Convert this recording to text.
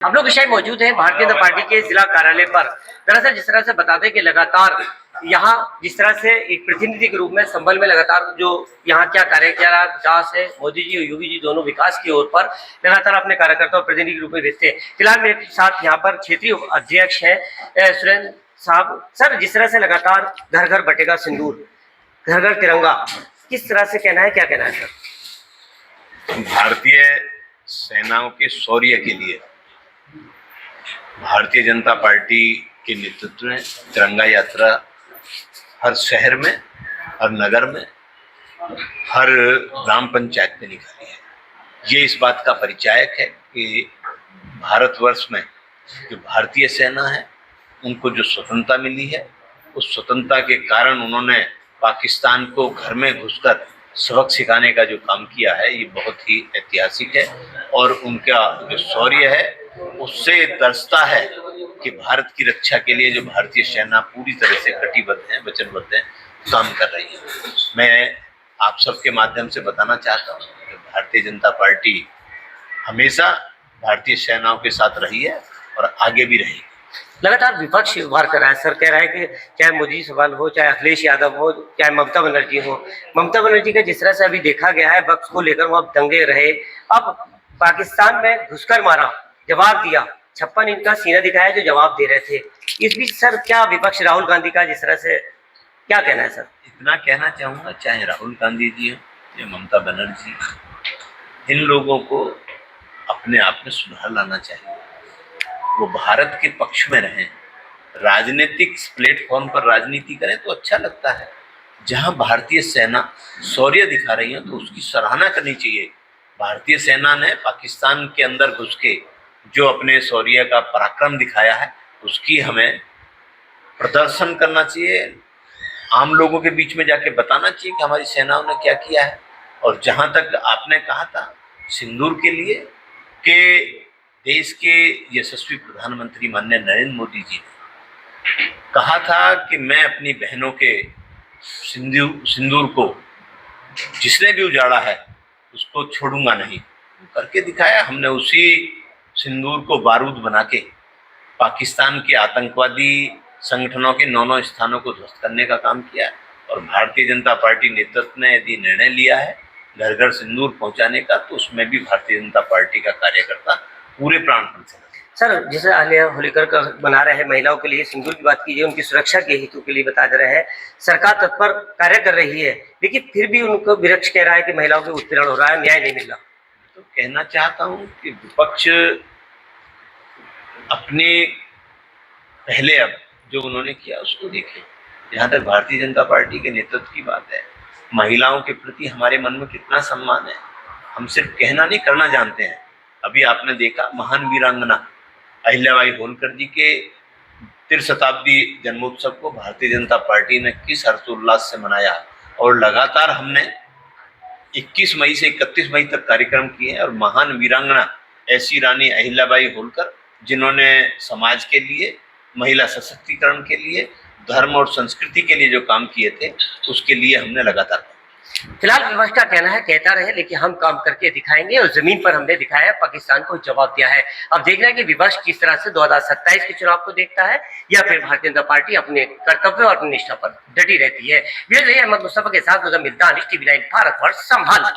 हम लोग इस टाइम मौजूद हैं भारतीय जनता पार्टी के जिला कार्यालय पर। दरअसल जिस तरह से बताते हैं कि लगातार यहाँ जिस तरह से एक प्रतिनिधि के रूप में संबल में लगातार जो यहाँ क्या कार्य किया रहा विकास है, मोदी जी और योगी जी दोनों विकास की ओर पर लगातार अपने कार्यकर्ताओं प्रतिनिधि के रूप में भेजते हैं। फिलहाल मेरे साथ यहाँ पर क्षेत्रीय अध्यक्ष है सुरेंद्र साहब। सर, जिस तरह से लगातार घर घर बटेगा सिंदूर, घर घर तिरंगा, किस तरह से कहना है, क्या कहना है सर? भारतीय सेनाओं के शौर्य के लिए भारतीय जनता पार्टी के नेतृत्व में तिरंगा यात्रा हर शहर में, हर नगर में, हर ग्राम पंचायत में निकाली है। ये इस बात का परिचायक है कि भारतवर्ष में जो भारतीय सेना है उनको जो स्वतंत्रता मिली है, उस स्वतंत्रता के कारण उन्होंने पाकिस्तान को घर में घुसकर सबक सिखाने का जो काम किया है, ये बहुत ही ऐतिहासिक है। और उनका जो शौर्य है उससे दर्शता है कि भारत की रक्षा के लिए जो भारतीय सेना पूरी तरह से कटिबद्ध है, वचनबद्ध है, काम कर रही है। मैं आप सबके माध्यम से बताना चाहता हूँ कि भारतीय जनता पार्टी हमेशा भारतीय सेनाओं के साथ रही है और आगे भी रहेगी। लगातार विपक्ष वार कर रहा है सर, कह रहा है कि चाहे मोदी सवाल हो, चाहे अखिलेश यादव हो, चाहे ममता बनर्जी हो। ममता बनर्जी का जिस तरह से अभी देखा गया है वक्त को लेकर वह दंगे रहे, अब पाकिस्तान में घुसकर मारा, जवाब दिया, 56 इंच का सीना दिखाया जो जवाब दे रहे थे। इस बीच सर क्या विपक्ष राहुल गांधी का जिस तरह से क्या कहना है सर? इतना कहना चाहूँगा, चाहे राहुल गांधी जी हो या ममता बनर्जी, इन लोगों को अपने आप में सुधार लाना चाहिए। वो भारत के पक्ष में रहें, राजनीतिक प्लेटफॉर्म पर राजनीति करें तो अच्छा लगता है। जहां भारतीय सेना शौर्य दिखा रही है तो उसकी सराहना करनी चाहिए। भारतीय सेना ने पाकिस्तान के अंदर घुस के जो अपने शौर्य का पराक्रम दिखाया है उसकी हमें प्रदर्शन करना चाहिए, आम लोगों के बीच में जाके बताना चाहिए कि हमारी सेनाओं ने क्या किया है। और जहां तक आपने कहा था सिंदूर के लिए, कि देश के यशस्वी प्रधानमंत्री माननीय नरेंद्र मोदी जी ने कहा था कि मैं अपनी बहनों के सिंदूर को जिसने भी उजाड़ा है उसको छोड़ूंगा नहीं। करके दिखाया हमने। उसी सिंदूर को बारूद बना के पाकिस्तान के आतंकवादी संगठनों के 9 स्थानों को ध्वस्त करने का काम किया। और भारतीय जनता पार्टी नेतृत्व ने यदि निर्णय लिया है घर घर सिंदूर पहुंचाने का, तो उसमें भी भारतीय जनता पार्टी का कार्यकर्ता पूरे प्राणपण से। सर, जैसे आलिया होलीकर का बना रहे हैं, महिलाओं के लिए सिंदूर की बात कीजिए, उनकी सुरक्षा के हेतु के लिए बता दे रहे हैं, सरकार तत्पर कार्य कर रही है, लेकिन फिर भी उनको विपक्ष कह रहा है कि महिलाओं के उत्पीड़न हो रहा है, न्याय नहीं मिल रहा। तो कहना चाहता हूं कि विपक्ष अपने पहले अब जो उन्होंने किया उसको देखें। जहां तक भारतीय जनता पार्टी के नेतृत्व की बात है, महिलाओं के प्रति हमारे मन में कितना सम्मान है, हम सिर्फ कहना नहीं करना जानते हैं। अभी आपने देखा महान वीरांगना अहिल्याबाई होलकर जी के 3 शताब्दी जन्मोत्सव को भारतीय जनता पार्टी ने किस हर्षोल्लास से मनाया। और लगातार हमने 21 मई से 31 मई तक कार्यक्रम किए हैं। और महान वीरांगना ऐसी रानी अहिल्याबाई होलकर जिन्होंने समाज के लिए, महिला सशक्तिकरण के लिए, धर्म और संस्कृति के लिए जो काम किए थे उसके लिए हमने लगातार। फिलहाल विपक्ष का कहना है कहता रहे, लेकिन हम काम करके दिखाएंगे और जमीन पर हमने दिखाया, पाकिस्तान को जवाब दिया है। अब देखना है कि विपक्ष किस तरह से 2027 के चुनाव को देखता है या फिर भारतीय जनता पार्टी अपने कर्तव्य और अपनी निष्ठा पर डटी रहती है। अहमद मुस्तफा के साथ मुजम्मिल दानिश, टीवी 9 भारतवर्ष संभाल।